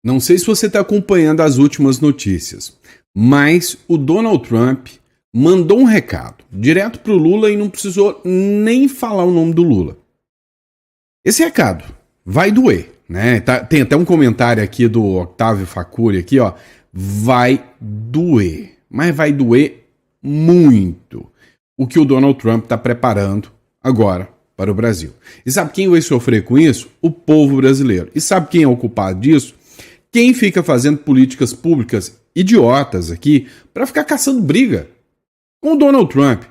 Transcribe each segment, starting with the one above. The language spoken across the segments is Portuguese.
Não sei se você está acompanhando as últimas notícias, mas o Donald Trump mandou um recado direto para o Lula e não precisou nem falar o nome do Lula. Esse recado vai doer, né? Tem até um comentário aqui do Octávio Facuri aqui, ó. Vai doer, mas vai doer muito o que o Donald Trump está preparando agora para o Brasil. E sabe quem vai sofrer com isso? O povo brasileiro. E sabe quem é o culpado disso? Quem fica fazendo políticas públicas idiotas aqui para ficar caçando briga com o Donald Trump,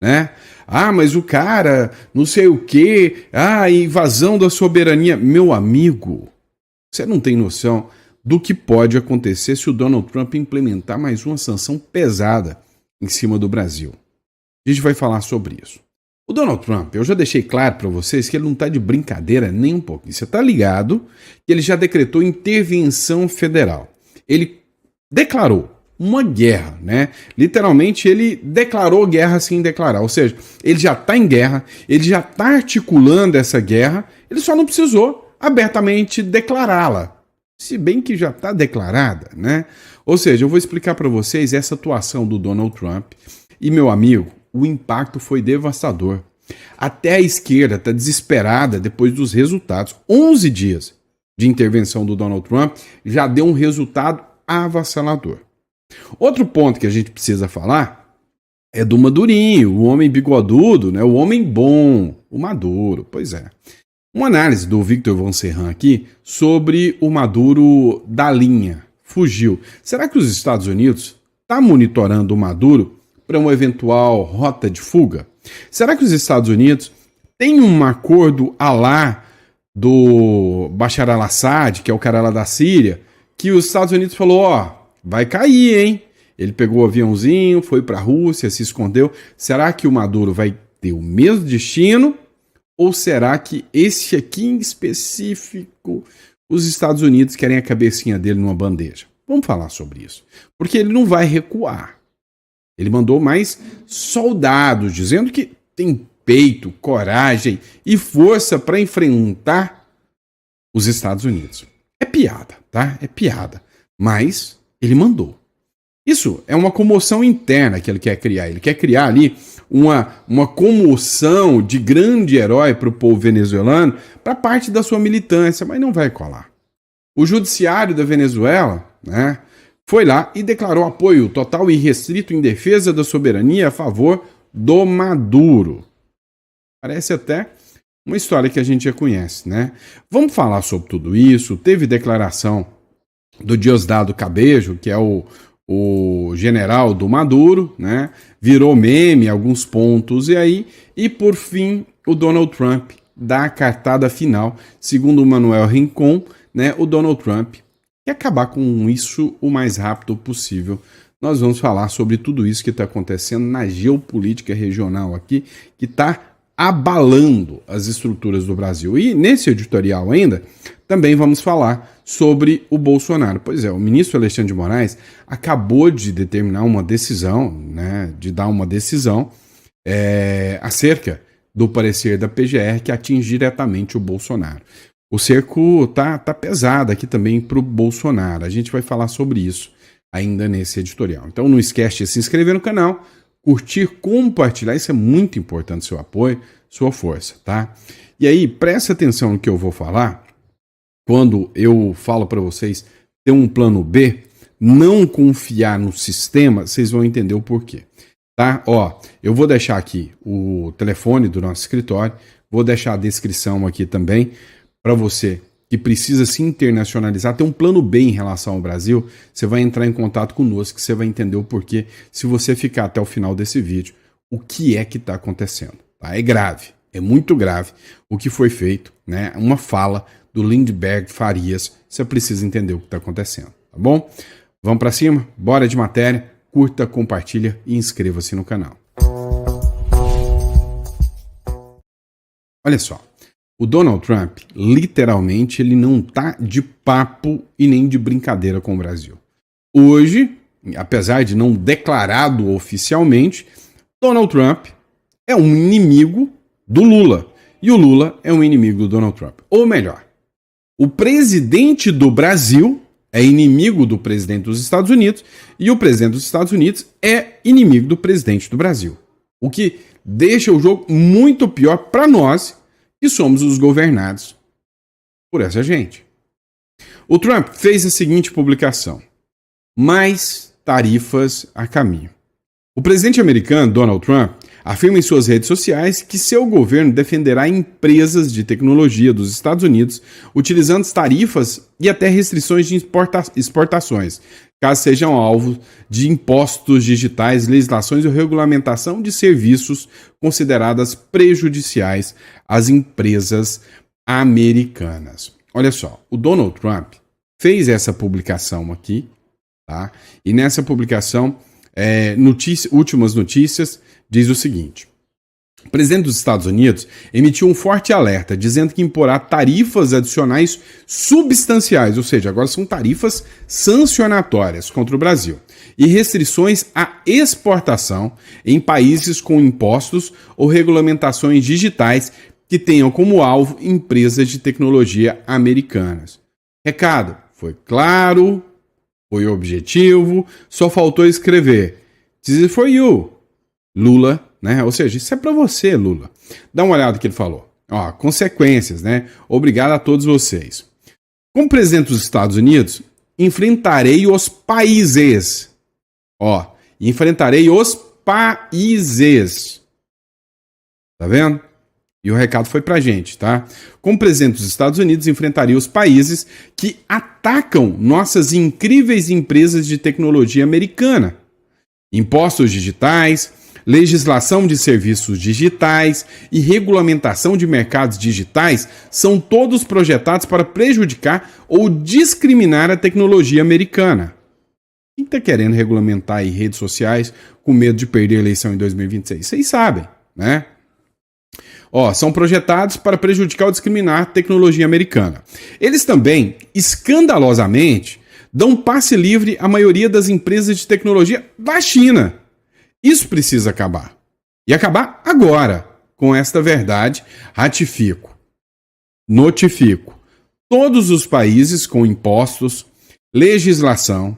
né? Ah, mas o cara, não sei o quê, invasão da soberania. Meu amigo, você não tem noção do que pode acontecer se o Donald Trump implementar mais uma sanção pesada em cima do Brasil. A gente vai falar sobre isso. O Donald Trump, eu já deixei claro para vocês que ele não está de brincadeira nem um pouco. Você está ligado que ele já decretou intervenção federal. Ele declarou uma guerra, né? Literalmente ele declarou guerra sem declarar. Ou seja, ele já está em guerra, ele já está articulando essa guerra, ele só não precisou abertamente declará-la. Se bem que já está declarada, né? Ou seja, eu vou explicar para vocês essa atuação do Donald Trump. E, meu amigo, o impacto foi devastador. Até a esquerda está desesperada depois dos resultados. 11 dias de intervenção do Donald Trump já deu um resultado avassalador. Outro ponto que a gente precisa falar é do Madurinho, o homem bigodudo, né? O homem bom, o Maduro. Pois é. Uma análise do Victor Von Serran aqui sobre o Maduro da linha. Fugiu. Será que os Estados Unidos estão monitorando o Maduro para uma eventual rota de fuga? Será que os Estados Unidos têm um acordo à lá do Bashar al-Assad, que é o cara lá da Síria, que os Estados Unidos falou, ó, vai cair, hein? Ele pegou o aviãozinho, foi para a Rússia, se escondeu. Será que o Maduro vai ter o mesmo destino? Ou será que esse aqui em específico, os Estados Unidos querem a cabecinha dele numa bandeja? Vamos falar sobre isso. Porque ele não vai recuar. Ele mandou mais soldados, dizendo que tem peito, coragem e força para enfrentar os Estados Unidos. É piada, tá? É piada. Mas ele mandou. Isso é uma comoção interna que ele quer criar. Ele quer criar ali uma comoção de grande herói para o povo venezuelano, para parte da sua militância, mas não vai colar. O judiciário da Venezuela, né, foi lá e declarou apoio total e irrestrito em defesa da soberania a favor do Maduro. Parece até uma história que a gente já conhece, né? Vamos falar sobre tudo isso. Teve declaração do Diosdado Cabejo, que é o general do Maduro, né? Virou meme alguns pontos e por fim o Donald Trump dá a cartada final, segundo o Manuel Rincon, né? O Donald Trump quer acabar com isso o mais rápido possível. Nós vamos falar sobre tudo isso que está acontecendo na geopolítica regional aqui, que está abalando as estruturas do Brasil. E nesse editorial ainda, também vamos falar sobre o Bolsonaro. Pois é, o ministro Alexandre de Moraes acabou de determinar uma decisão, né, de dar uma decisão acerca do parecer da PGR que atinge diretamente o Bolsonaro. O cerco tá pesado aqui também para o Bolsonaro. A gente vai falar sobre isso ainda nesse editorial. Então não esquece de se inscrever no canal, curtir, compartilhar, isso é muito importante, seu apoio, sua força, tá? E aí, presta atenção no que eu vou falar, quando eu falo para vocês ter um plano B, não confiar no sistema, vocês vão entender o porquê, tá? Ó, eu vou deixar aqui o telefone do nosso escritório, vou deixar a descrição aqui também, para você que precisa se internacionalizar, ter um plano B em relação ao Brasil, você vai entrar em contato conosco, que você vai entender o porquê, se você ficar até o final desse vídeo, o que é que está acontecendo. Tá? É grave, é muito grave o que foi feito, né? Uma fala do Lindbergh Farias, você precisa entender o que está acontecendo, tá bom? Vamos para cima? Bora de matéria, curta, compartilha e inscreva-se no canal. Olha só. O Donald Trump, literalmente, ele não tá de papo e nem de brincadeira com o Brasil. Hoje, apesar de não declarado oficialmente, Donald Trump é um inimigo do Lula. E o Lula é um inimigo do Donald Trump. Ou melhor, o presidente do Brasil é inimigo do presidente dos Estados Unidos e o presidente dos Estados Unidos é inimigo do presidente do Brasil. O que deixa o jogo muito pior para nós, que somos os governados por essa gente. O Trump fez a seguinte publicação: mais tarifas a caminho. O presidente americano, Donald Trump, afirma em suas redes sociais que seu governo defenderá empresas de tecnologia dos Estados Unidos utilizando tarifas e até restrições de exportações, caso sejam alvo de impostos digitais, legislações ou regulamentação de serviços consideradas prejudiciais às empresas americanas. Olha só, o Donald Trump fez essa publicação aqui, tá? E nessa publicação, últimas notícias, diz o seguinte: o presidente dos Estados Unidos emitiu um forte alerta dizendo que imporá tarifas adicionais substanciais, ou seja, agora são tarifas sancionatórias contra o Brasil, e restrições à exportação em países com impostos ou regulamentações digitais que tenham como alvo empresas de tecnologia americanas. Recado foi claro, foi objetivo, só faltou escrever "This is for you, Lula", né? Ou seja, isso é para você, Lula. Dá uma olhada no que ele falou. Ó, consequências, né? Obrigado a todos vocês. Como presidente dos Estados Unidos, enfrentarei os países. Ó, enfrentarei os países. Tá vendo? E o recado foi pra gente, tá? Como presidente dos Estados Unidos, enfrentaria os países que atacam nossas incríveis empresas de tecnologia americana. Impostos digitais, legislação de serviços digitais e regulamentação de mercados digitais são todos projetados para prejudicar ou discriminar a tecnologia americana. Quem está querendo regulamentar aí redes sociais com medo de perder a eleição em 2026? Vocês sabem, né? Ó, são projetados para prejudicar ou discriminar a tecnologia americana. Eles também, escandalosamente, dão passe livre à maioria das empresas de tecnologia da China. Isso precisa acabar. E acabar agora. Com esta verdade, notifico todos os países com impostos, legislação,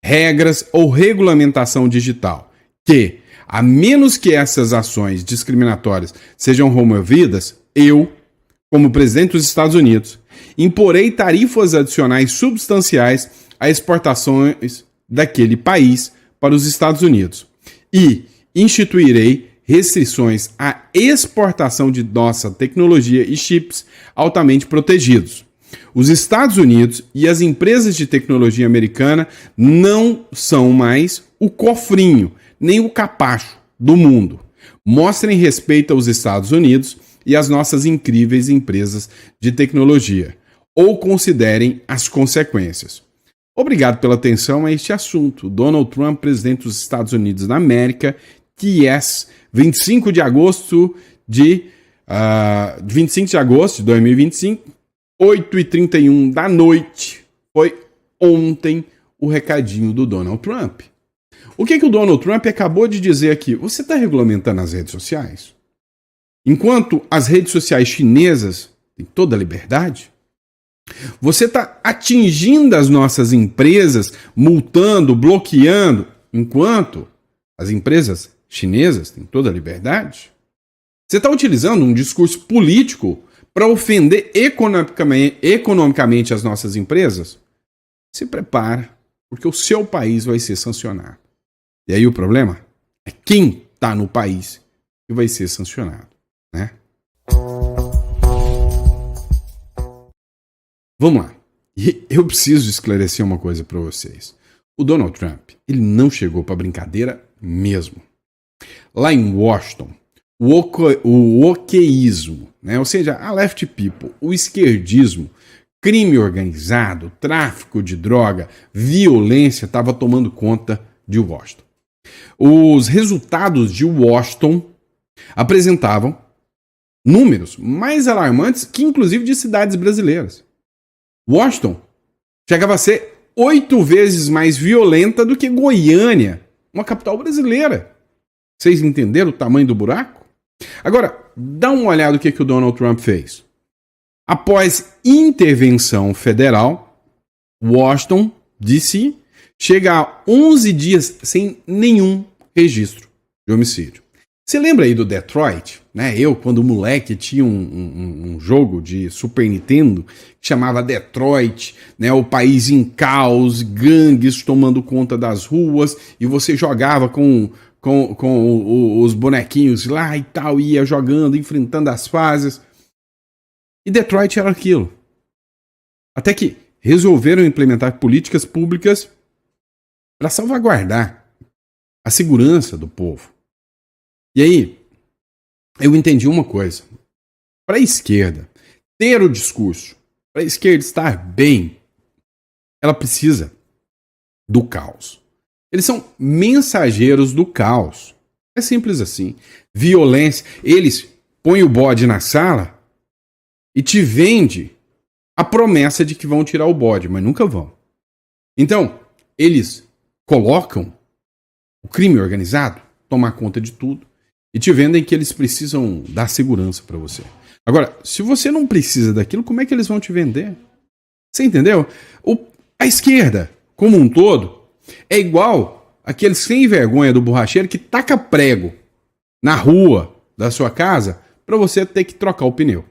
regras ou regulamentação digital que, a menos que essas ações discriminatórias sejam removidas, eu, como presidente dos Estados Unidos, imporei tarifas adicionais substanciais a exportações daquele país para os Estados Unidos e instituirei restrições à exportação de nossa tecnologia e chips altamente protegidos. Os Estados Unidos e as empresas de tecnologia americana não são mais o cofrinho, nem o capacho do mundo. Mostrem respeito aos Estados Unidos e às nossas incríveis empresas de tecnologia, ou considerem as consequências. Obrigado pela atenção a este assunto. Donald Trump, presidente dos Estados Unidos da América, TS, 25 de agosto de 2025, 8h31 da noite. Foi ontem o recadinho do Donald Trump. O que o Donald Trump acabou de dizer aqui? Você está regulamentando as redes sociais? Enquanto as redes sociais chinesas têm toda a liberdade? Você está atingindo as nossas empresas, multando, bloqueando, enquanto as empresas chinesas têm toda a liberdade? Você está utilizando um discurso político para ofender economicamente as nossas empresas? Se prepara, porque o seu país vai ser sancionado. E aí o problema é quem está no país que vai ser sancionado, né? Vamos lá. E eu preciso esclarecer uma coisa para vocês. O Donald Trump, ele não chegou para brincadeira mesmo. Lá em Washington, o oqueísmo, né? Ou seja, a left people, o esquerdismo, crime organizado, tráfico de droga, violência estava tomando conta de Washington. Os resultados de Washington apresentavam números mais alarmantes que inclusive de cidades brasileiras. Washington chegava a ser 8 vezes mais violenta do que Goiânia, uma capital brasileira. Vocês entenderam o tamanho do buraco? Agora, dá uma olhada no que o Donald Trump fez. Após intervenção federal, Washington, D.C., chega a 11 dias sem nenhum registro de homicídio. Você lembra aí do Detroit? Né? Eu, quando moleque, tinha um jogo de Super Nintendo que chamava Detroit, né? O país em caos, gangues tomando conta das ruas, e você jogava com os bonequinhos lá e tal, ia jogando, enfrentando as fases. E Detroit era aquilo. Até que resolveram implementar políticas públicas para salvaguardar a segurança do povo. E aí, eu entendi uma coisa. Para a esquerda ter o discurso, para a esquerda estar bem, ela precisa do caos. Eles são mensageiros do caos. É simples assim. Violência. Eles põem o bode na sala e te vende a promessa de que vão tirar o bode, mas nunca vão. Então, eles colocam o crime organizado tomar conta de tudo e te vendem que eles precisam dar segurança para você. Agora, se você não precisa daquilo, como é que eles vão te vender? Você entendeu? A esquerda, como um todo, é igual aquele sem vergonha do borracheiro que taca prego na rua da sua casa para você ter que trocar o pneu.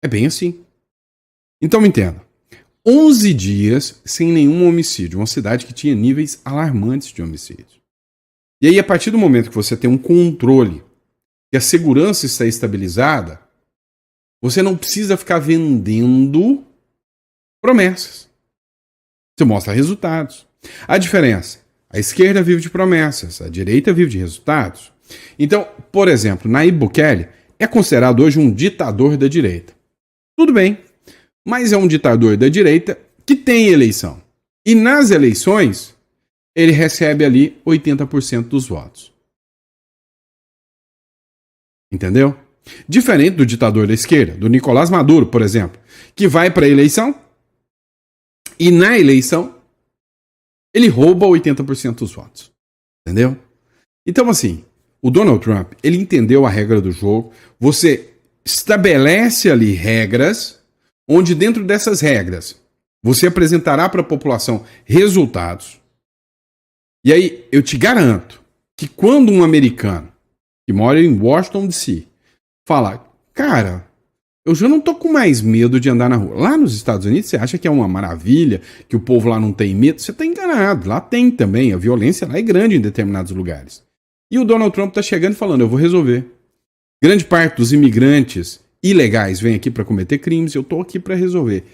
É bem assim. Então me entenda. 11 dias sem nenhum homicídio. Uma cidade que tinha níveis alarmantes de homicídio. E aí, a partir do momento que você tem um controle, que a segurança está estabilizada, você não precisa ficar vendendo promessas. Você mostra resultados. A diferença, a esquerda vive de promessas, a direita vive de resultados. Então, por exemplo, Nayib Bukele é considerado hoje um ditador da direita. Tudo bem, mas é um ditador da direita que tem eleição. E nas eleições, ele recebe ali 80% dos votos. Entendeu? Diferente do ditador da esquerda, do Nicolás Maduro, por exemplo, que vai para a eleição e na eleição ele rouba 80% dos votos. Entendeu? Então, assim, o Donald Trump, ele entendeu a regra do jogo. Você estabelece ali regras, onde dentro dessas regras você apresentará para a população resultados. E aí, eu te garanto que quando um americano que mora em Washington, D.C., fala, cara, eu já não tô com mais medo de andar na rua. Lá nos Estados Unidos, você acha que é uma maravilha, que o povo lá não tem medo? Você tá enganado. Lá tem também. A violência lá é grande em determinados lugares. E o Donald Trump tá chegando e falando, eu vou resolver. Grande parte dos imigrantes ilegais vem aqui para cometer crimes, eu tô aqui para resolver.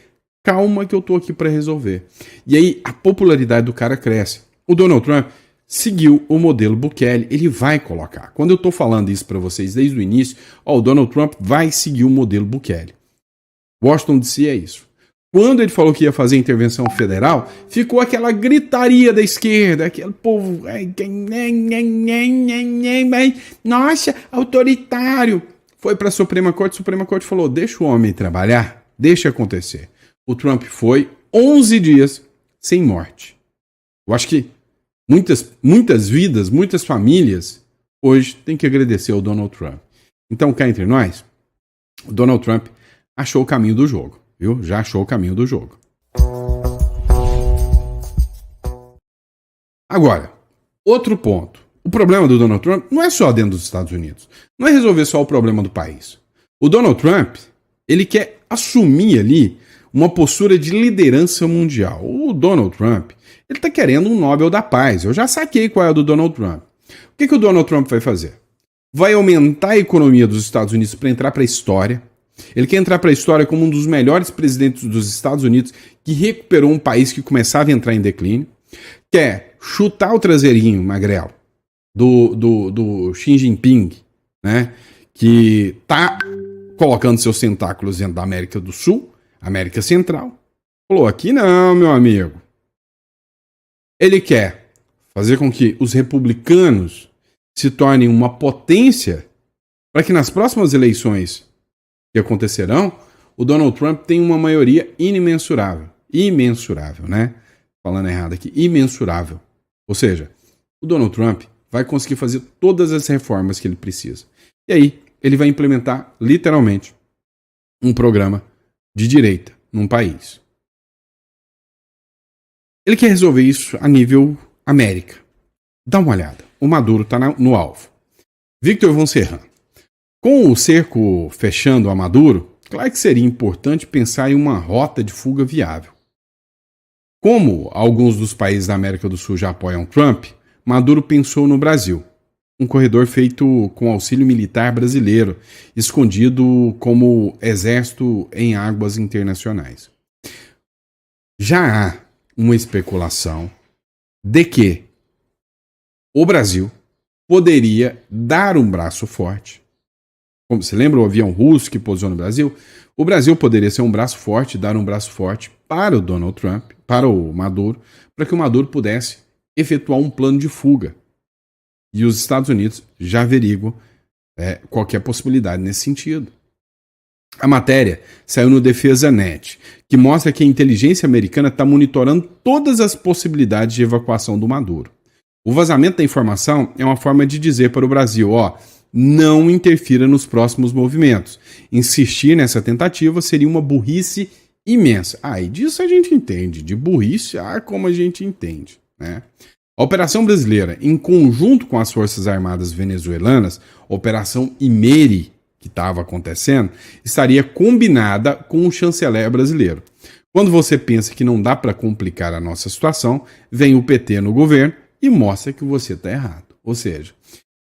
Calma que eu tô aqui para resolver. E aí, a popularidade do cara cresce. O Donald Trump seguiu o modelo Bukele, ele vai colocar. Quando eu estou falando isso para vocês desde o início, o Donald Trump vai seguir o modelo Bukele. Washington DC é isso. Quando ele falou que ia fazer intervenção federal, ficou aquela gritaria da esquerda, aquele povo, nossa, autoritário. Foi para a Suprema Corte falou, deixa o homem trabalhar, deixa acontecer. O Trump foi 11 dias sem morte. Eu acho que muitas vidas, muitas famílias, hoje têm que agradecer ao Donald Trump. Então, cá entre nós, o Donald Trump achou o caminho do jogo, viu? Já achou o caminho do jogo. Agora, outro ponto. O problema do Donald Trump não é só dentro dos Estados Unidos. Não é resolver só o problema do país. O Donald Trump, ele quer assumir ali uma postura de liderança mundial. O Donald Trump, ele está querendo um Nobel da Paz. Eu já saquei qual é o do Donald Trump. O que o Donald Trump vai fazer? Vai aumentar a economia dos Estados Unidos para entrar para a história. Ele quer entrar para a história como um dos melhores presidentes dos Estados Unidos que recuperou um país que começava a entrar em declínio. Quer chutar o traseirinho, magrelo, do Xi Jinping, né? Que está colocando seus tentáculos dentro da América do Sul, América Central. Falou, aqui não, meu amigo. Ele quer fazer com que os republicanos se tornem uma potência para que nas próximas eleições que acontecerão, o Donald Trump tenha uma maioria imensurável. Imensurável, né? Falando errado aqui, imensurável. Ou seja, o Donald Trump vai conseguir fazer todas as reformas que ele precisa. E aí, ele vai implementar, literalmente, um programa de direita num país. Ele quer resolver isso a nível América. Dá uma olhada. O Maduro está no alvo. Victor von Serran. Com o cerco fechando a Maduro, claro que seria importante pensar em uma rota de fuga viável. Como alguns dos países da América do Sul já apoiam Trump, Maduro pensou no Brasil. Um corredor feito com auxílio militar brasileiro, escondido como exército em águas internacionais. Já há uma especulação de que o Brasil poderia dar um braço forte. Como você lembra o avião russo que pousou no Brasil? O Brasil poderia ser um braço forte, dar um braço forte para o Donald Trump, para o Maduro, para que o Maduro pudesse efetuar um plano de fuga. E os Estados Unidos já averiguam qualquer possibilidade nesse sentido. A matéria saiu no Defesa Net, que mostra que a inteligência americana está monitorando todas as possibilidades de evacuação do Maduro. O vazamento da informação é uma forma de dizer para o Brasil, não interfira nos próximos movimentos. Insistir nessa tentativa seria uma burrice imensa. E disso a gente entende. De burrice, como a gente entende, né? A operação brasileira, em conjunto com as Forças Armadas venezuelanas, a Operação Imeri, que estava acontecendo, estaria combinada com o chanceler brasileiro. Quando você pensa que não dá para complicar a nossa situação, vem o PT no governo e mostra que você está errado. Ou seja,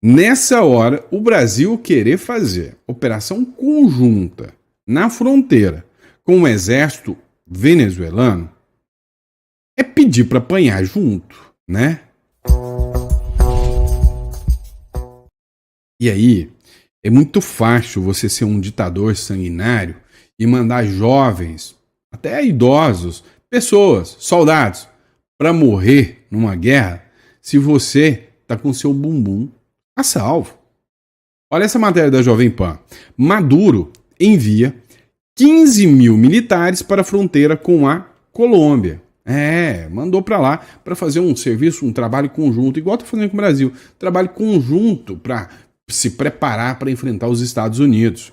nessa hora, o Brasil querer fazer operação conjunta na fronteira com o exército venezuelano é pedir para apanhar junto, né? E aí, é muito fácil você ser um ditador sanguinário e mandar jovens, até idosos, pessoas, soldados, para morrer numa guerra se você tá com seu bumbum a salvo. Olha essa matéria da Jovem Pan. Maduro envia 15 mil militares para a fronteira com a Colômbia. Mandou para lá para fazer um serviço, um trabalho conjunto, igual tá fazendo com o Brasil. Trabalho conjunto para se preparar para enfrentar os Estados Unidos.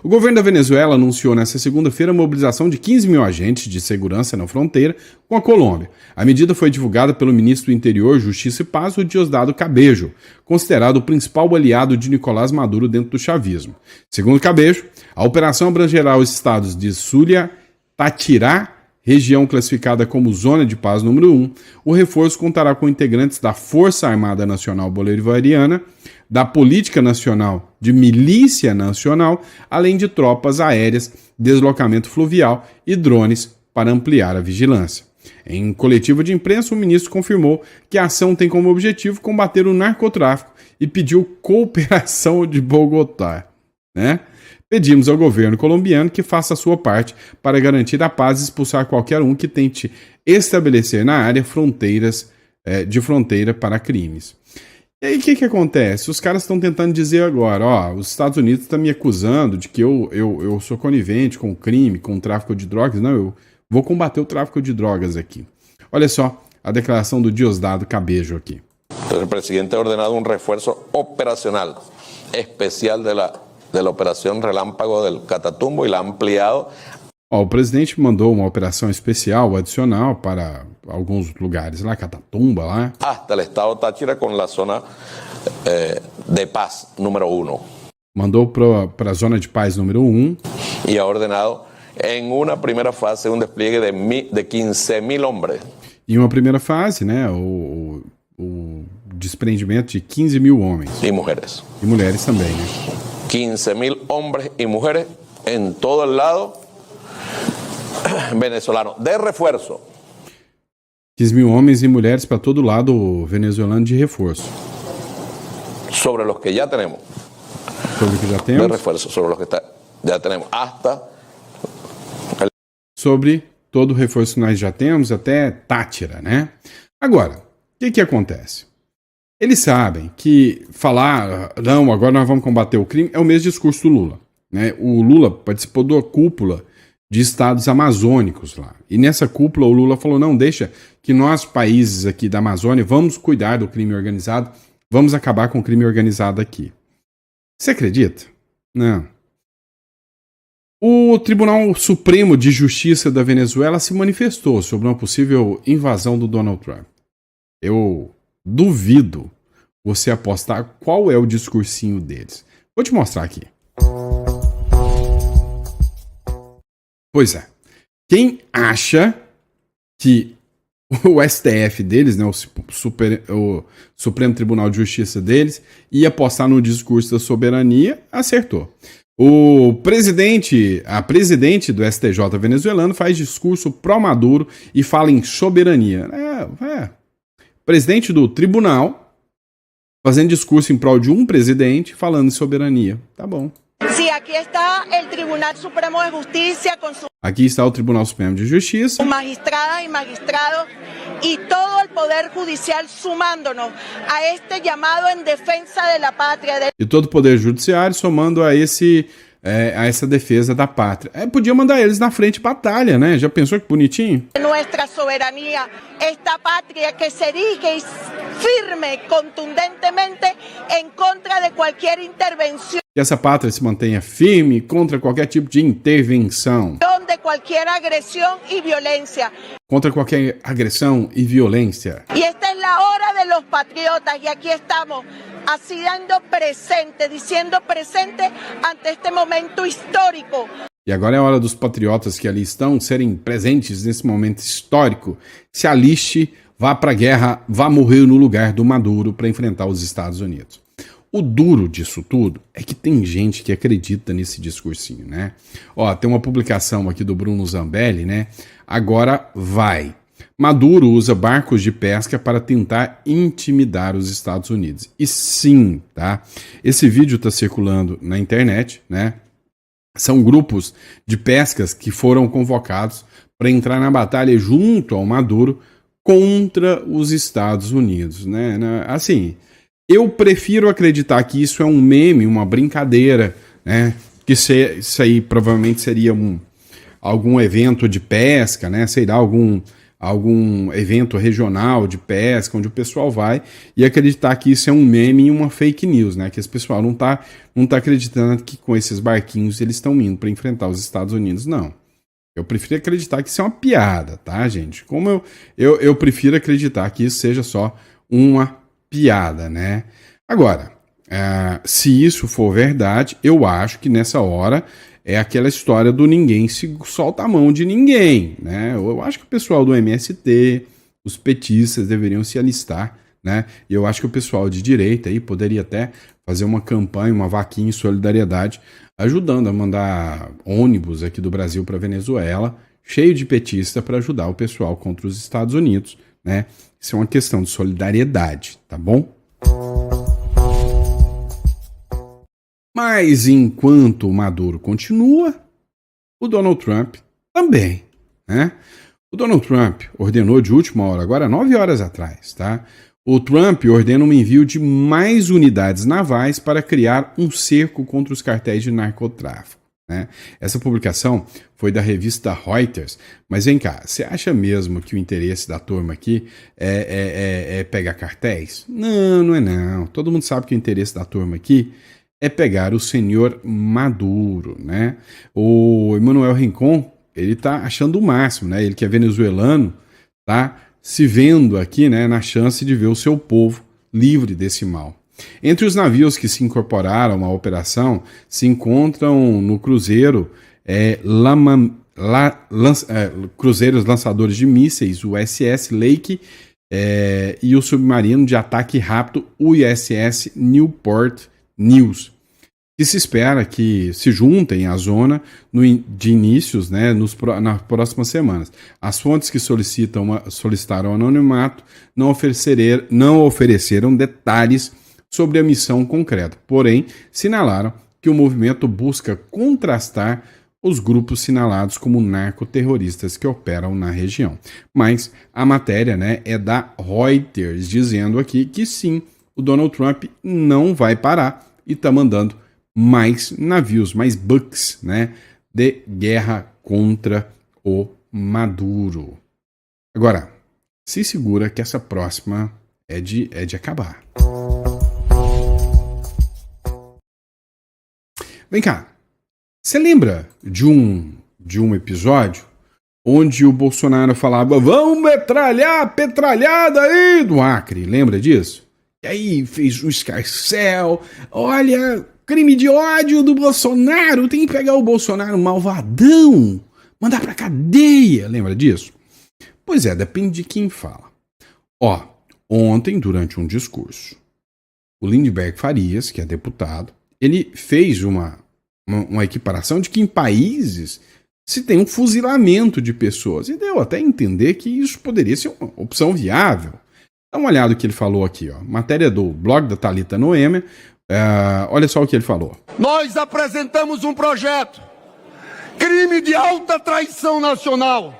O governo da Venezuela anunciou nesta segunda-feira a mobilização de 15 mil agentes de segurança na fronteira com a Colômbia. A medida foi divulgada pelo ministro do Interior, Justiça e Paz, o Diosdado Cabejo, considerado o principal aliado de Nicolás Maduro dentro do chavismo. Segundo Cabejo, a operação abrangerá os estados de Zulia, Táchira, região classificada como Zona de Paz número 1. O reforço contará com integrantes da Força Armada Nacional Bolivariana, da Política Nacional de Milícia Nacional, além de tropas aéreas, deslocamento fluvial e drones para ampliar a vigilância. Em coletiva de imprensa, o ministro confirmou que a ação tem como objetivo combater o narcotráfico e pediu cooperação de Bogotá, né? Pedimos ao governo colombiano que faça a sua parte para garantir a paz e expulsar qualquer um que tente estabelecer na área fronteiras de fronteira para crimes. E aí o que acontece? Os caras estão tentando dizer agora, os Estados Unidos estão me acusando de que eu sou conivente com o crime, com o tráfico de drogas. Não, eu vou combater o tráfico de drogas aqui. Olha só a declaração do Diosdado Cabejo aqui. O presidente ha ordenado reforço operacional especial de la operación Relámpago del Catatumbo y la ha ampliado. O presidente mandou uma operação especial, adicional, para alguns lugares lá, Catatumba, lá. Hasta el estado Táchira con la zona de paz número 1. Mandou para a zona de paz número 1. Y ha ordenado en una primera fase un despliegue de 15.000 hombres. Em uma primeira fase, né, o desprendimento de 15 mil homens. Y mujeres. E mulheres também, né? 15.000 hombres y mujeres en todo el lado venezolano de refuerzo. 15 mil homens e mulheres para todo lado venezuelano de reforço. Sobre los que ya tenemos. Sobre o que já temos. De refuerzo, sobre los que ya tenemos. Hasta. Sobre todo o reforço que nós já temos, até Táchira, né? Agora, o que acontece? Eles sabem que falar, não, agora nós vamos combater o crime, é o mesmo discurso do Lula, né? O Lula participou da cúpula de estados amazônicos lá. E nessa cúpula o Lula falou, não, deixa que nós, países aqui da Amazônia, vamos cuidar do crime organizado, vamos acabar com o crime organizado aqui. Você acredita? Não. O Tribunal Supremo de Justiça da Venezuela se manifestou sobre uma possível invasão do Donald Trump. Eu duvido você apostar qual é o discursinho deles. Vou te mostrar aqui. Pois é. Quem acha que o STF deles, né, o Supremo Tribunal de Justiça deles, ia apostar no discurso da soberania, acertou. A presidente do STJ venezuelano faz discurso pró-Maduro e fala em soberania. Presidente do tribunal fazendo discurso em prol de um presidente falando em soberania. Tá bom. Sí, aquí está el Tribunal Supremo de Justicia con su Aqui está o Tribunal Supremo de Justiça. magistradas y magistrados y todo el Poder Judicial sumándonos a este llamado en defensa de la patria, E todo o Poder Judiciário somando a essa defesa da pátria. Podia mandar eles na frente batalha, né? Já pensou que bonitinho? de nuestra soberanía, esta patria que se erige firme, contundentemente en contra de cualquier intervención, Que essa pátria se mantenha firme contra qualquer tipo de intervenção, de cualquier agresión y violencia. contra qualquer agressão e violência. Y esta es la hora de los patriotas y aquí estamos haciendo presente, diciendo presente ante este momento histórico. E agora é a hora dos patriotas que ali estão serem presentes nesse momento histórico. Se aliste, vá para a guerra, vá morrer no lugar do Maduro para enfrentar os Estados Unidos. O duro disso tudo é que tem gente que acredita nesse discursinho, né? Ó, tem uma publicação aqui do Bruno Zambelli, né? Agora vai. Maduro usa barcos de pesca para tentar intimidar os Estados Unidos. E sim, tá? Esse vídeo está circulando na internet, né? São grupos de pescas que foram convocados para entrar na batalha junto ao Maduro contra os Estados Unidos, né? Assim, eu prefiro acreditar que isso é um meme, uma brincadeira, né? Que isso aí provavelmente seria algum evento de pesca, né? Sei lá, algum evento regional de pesca, onde o pessoal vai, e acreditar que isso é um meme e uma fake news, né? Que esse pessoal não tá acreditando que com esses barquinhos eles estão indo para enfrentar os Estados Unidos, não. Eu prefiro acreditar que isso é uma piada, tá, gente? Como eu prefiro acreditar que isso seja só uma piada, né? Agora, se isso for verdade, eu acho que nessa hora é aquela história do ninguém se solta a mão de ninguém, né? Eu acho que o pessoal do MST, os petistas deveriam se alistar, né? E eu acho que o pessoal de direita aí poderia até fazer uma campanha, uma vaquinha em solidariedade, ajudando a mandar ônibus aqui do Brasil para Venezuela, cheio de petista para ajudar o pessoal contra os Estados Unidos, né? Isso é uma questão de solidariedade, tá bom? Mas enquanto o Maduro continua, o Donald Trump também, né? O Donald Trump ordenou de última hora, agora 9 horas atrás, tá? O Trump ordena um envio de mais unidades navais para criar um cerco contra os cartéis de narcotráfico, né? Essa publicação foi da revista Reuters, mas vem cá, você acha mesmo que o interesse da turma aqui é pegar cartéis? Não, não é não. Todo mundo sabe que o interesse da turma aqui é pegar o senhor Maduro, né? O Emmanuel Rincon, ele tá achando o máximo, né? Ele que é venezuelano, tá se vendo aqui, né, na chance de ver o seu povo livre desse mal. Entre os navios que se incorporaram à operação se encontram no cruzeiro cruzeiros lançadores de mísseis, o USS Lake, e o submarino de ataque rápido USS Newport News, que se espera que se juntem à zona de inícios, né, nas próximas semanas. As fontes que solicitaram anonimato não ofereceram detalhes sobre a missão concreta, porém sinalaram que o movimento busca contrastar os grupos sinalados como narcoterroristas que operam na região. Mas a matéria, né, é da Reuters, dizendo aqui que sim, o Donald Trump não vai parar e está mandando mais navios, mais bucks, né, de guerra contra o Maduro. Agora, se segura que essa próxima é de acabar. Vem cá, Você lembra de um episódio onde o Bolsonaro falava: vamos metralhar a petralhada aí do Acre? Lembra disso? E aí fez um escarcéu. Olha, crime de ódio do Bolsonaro. Tem que pegar o Bolsonaro malvadão, mandar pra cadeia. Lembra disso? Pois é, depende de quem fala. Ó, ontem, durante um discurso, o Lindenberg Farias, que é deputado, ele fez uma equiparação de que em países se tem um fuzilamento de pessoas. E deu até a entender que isso poderia ser uma opção viável. Dá uma olhada no que ele falou aqui, ó. Matéria do blog da Thalita Noêmia. Olha só o que ele falou. Nós apresentamos um projeto. Crime de alta traição nacional.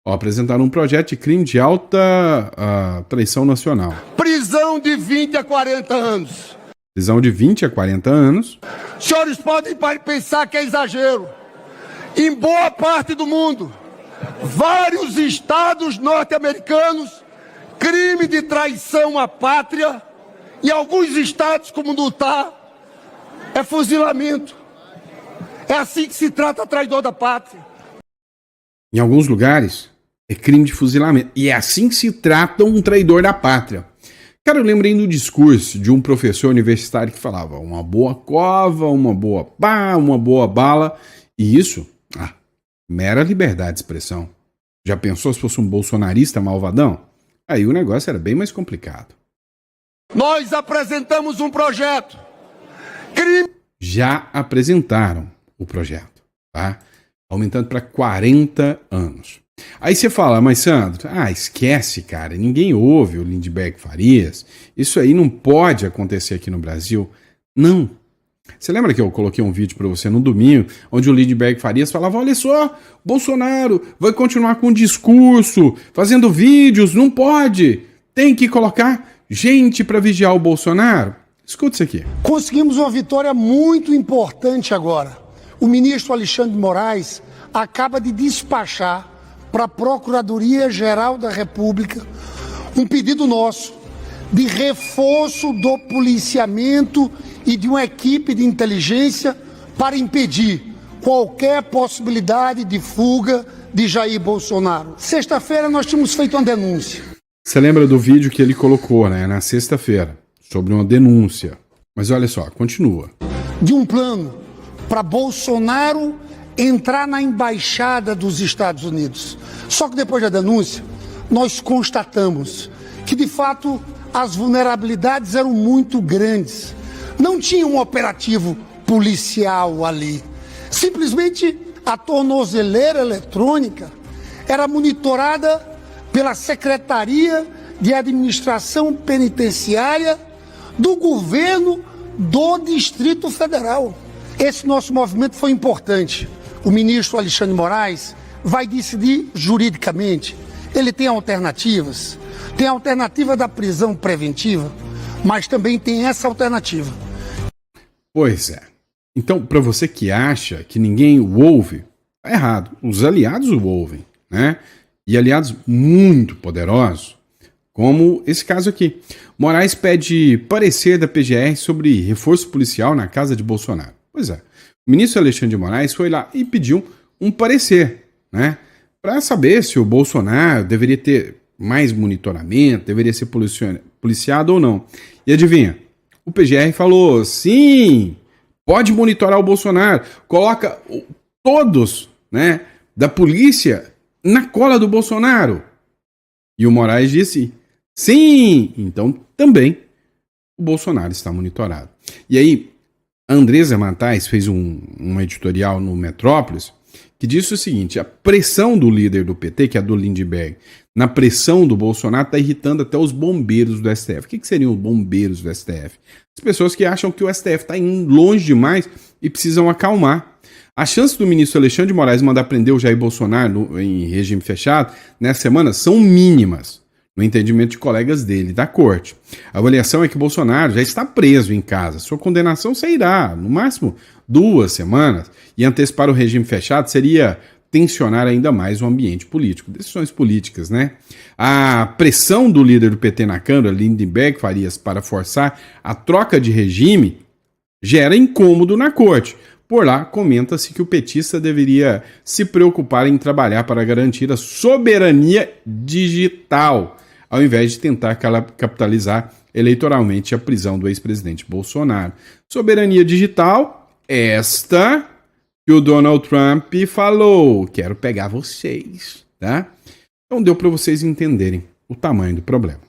Ó, apresentaram um projeto de crime de alta traição nacional. Prisão de 20 a 40 anos. Prisão de 20 a 40 anos. Os senhores podem pensar que é exagero. Em boa parte do mundo, vários estados norte-americanos, crime de traição à pátria, em alguns estados como no Utah, é fuzilamento. É assim que se trata traidor da pátria. Em alguns lugares, é crime de fuzilamento. E é assim que se trata um traidor da pátria. Cara, eu lembrei do discurso de um professor universitário que falava: uma boa cova, uma boa pá, uma boa bala. E isso, mera liberdade de expressão. Já pensou se fosse um bolsonarista malvadão? Aí o negócio era bem mais complicado. Nós apresentamos um projeto. Já apresentaram o projeto, tá? Aumentando para 40 anos. Aí você fala: mas Sandro, esquece, cara, ninguém ouve o Lindenberg Farias. Isso aí não pode acontecer aqui no Brasil. Não. Você lembra que eu coloquei um vídeo para você no domingo, onde o Lindenberg Farias falava: olha só, Bolsonaro vai continuar com o discurso, fazendo vídeos, não pode. Tem que colocar gente para vigiar o Bolsonaro. Escuta isso aqui. Conseguimos uma vitória muito importante agora. O ministro Alexandre de Moraes acaba de despachar para a Procuradoria-Geral da República um pedido nosso de reforço do policiamento e de uma equipe de inteligência para impedir qualquer possibilidade de fuga de Jair Bolsonaro. Sexta-feira nós tínhamos feito uma denúncia. Você lembra do vídeo que ele colocou, né, na sexta-feira, sobre uma denúncia. Mas olha só, continua. De um plano para Bolsonaro entrar na embaixada dos Estados Unidos. Só que depois da denúncia, nós constatamos que, de fato, as vulnerabilidades eram muito grandes. Não tinha um operativo policial ali. Simplesmente a tornozeleira eletrônica era monitorada pela Secretaria de Administração Penitenciária do governo do Distrito Federal. Esse nosso movimento foi importante. O ministro Alexandre de Moraes vai decidir juridicamente. Ele tem alternativas. Tem a alternativa da prisão preventiva, mas também tem essa alternativa. Pois é. Então, para você que acha que ninguém o ouve, tá errado. Os aliados o ouvem, né? E aliados muito poderosos, como esse caso aqui. Moraes pede parecer da PGR sobre reforço policial na casa de Bolsonaro. Pois é. O ministro Alexandre de Moraes foi lá e pediu um parecer, né? Para saber se o Bolsonaro deveria ter mais monitoramento, deveria ser policiado ou não. E adivinha? O PGR falou: sim, pode monitorar o Bolsonaro. Coloca todos, né, da polícia na cola do Bolsonaro. E o Moraes disse: sim, então também o Bolsonaro está monitorado. E aí, a Andresa Matais fez um editorial no Metrópolis que disse o seguinte: a pressão do líder do PT, que é a do Lindenberg, na pressão do Bolsonaro está irritando até os bombeiros do STF. O que seriam os bombeiros do STF? As pessoas que acham que o STF está indo longe demais e precisam acalmar. A chance do ministro Alexandre de Moraes mandar prender o Jair Bolsonaro em regime fechado nessa semana são mínimas, no entendimento de colegas dele da corte. A avaliação é que Bolsonaro já está preso em casa. Sua condenação sairá, no máximo, 2 semanas. E antecipar o regime fechado seria tensionar ainda mais o ambiente político. Decisões políticas, né? A pressão do líder do PT na Câmara, Lindenberg Farias, para forçar a troca de regime gera incômodo na corte. Por lá, comenta-se que o petista deveria se preocupar em trabalhar para garantir a soberania digital, ao invés de tentar capitalizar eleitoralmente a prisão do ex-presidente Bolsonaro. Soberania digital, esta que o Donald Trump falou. Quero pegar vocês, tá? Então deu para vocês entenderem o tamanho do problema.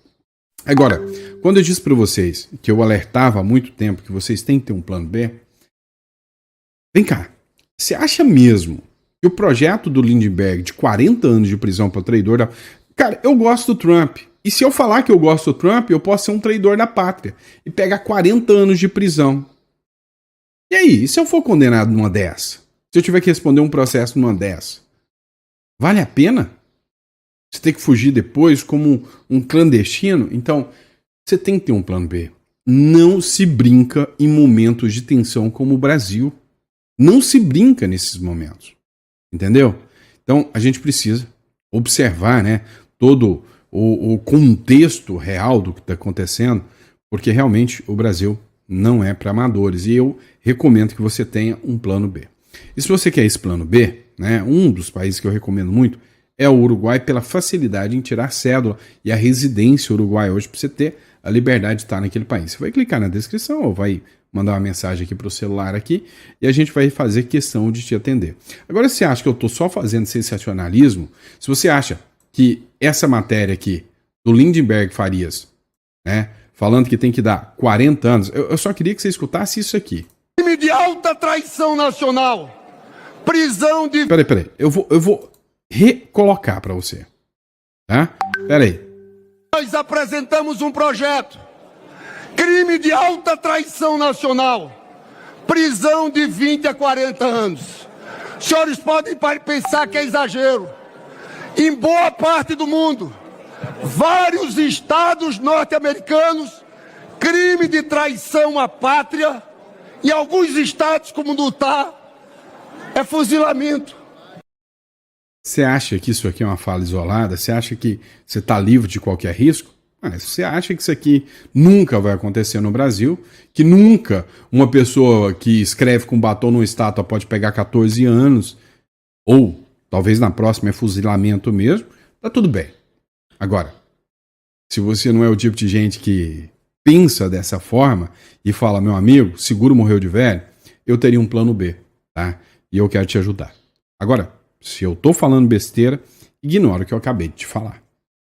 Agora, quando eu disse para vocês que eu alertava há muito tempo que vocês têm que ter um plano B, vem cá, você acha mesmo que o projeto do Lindbergh de 40 anos de prisão para traidor... Cara, eu gosto do Trump. E se eu falar que eu gosto do Trump, eu posso ser um traidor da pátria e pegar 40 anos de prisão. E aí, e se eu for condenado numa dessa? Se eu tiver que responder um processo numa dessa? Vale a pena? Você tem que fugir depois como um clandestino? Então, você tem que ter um plano B. Não se brinca em momentos de tensão como o Brasil. Não se brinca nesses momentos. Entendeu? Então, a gente precisa observar, né, todo o contexto real do que está acontecendo, porque realmente o Brasil não é para amadores. E eu recomendo que você tenha um plano B. E se você quer esse plano B, né, um dos países que eu recomendo muito é o Uruguai, pela facilidade em tirar cédula e a residência uruguaia hoje, para você ter a liberdade de estar naquele país. Você vai clicar na descrição ou vai mandar uma mensagem aqui para o celular aqui e a gente vai fazer questão de te atender. Agora, se você acha que eu estou só fazendo sensacionalismo, se você acha que essa matéria aqui do Lindbergh Farias, né, falando que tem que dar 40 anos, eu só queria que você escutasse isso aqui. Crime de alta traição nacional, prisão de... Peraí, eu vou recolocar para você, tá? Peraí. Nós apresentamos um projeto, crime de alta traição nacional, prisão de 20 a 40 anos. Os senhores podem pensar que é exagero. Em boa parte do mundo, vários estados norte-americanos, crime de traição à pátria, em alguns estados como no Utah, é fuzilamento. Você acha que isso aqui é uma fala isolada? Você acha que você está livre de qualquer risco? Mas você acha que isso aqui nunca vai acontecer no Brasil? Que nunca uma pessoa que escreve com batom numa estátua pode pegar 14 anos? Ou talvez na próxima é fuzilamento mesmo? Tá tudo bem. Agora, se você não é o tipo de gente que pensa dessa forma e fala, meu amigo, seguro morreu de velho, eu teria um plano B, tá? E eu quero te ajudar. Agora, se eu tô falando besteira, ignora o que eu acabei de te falar.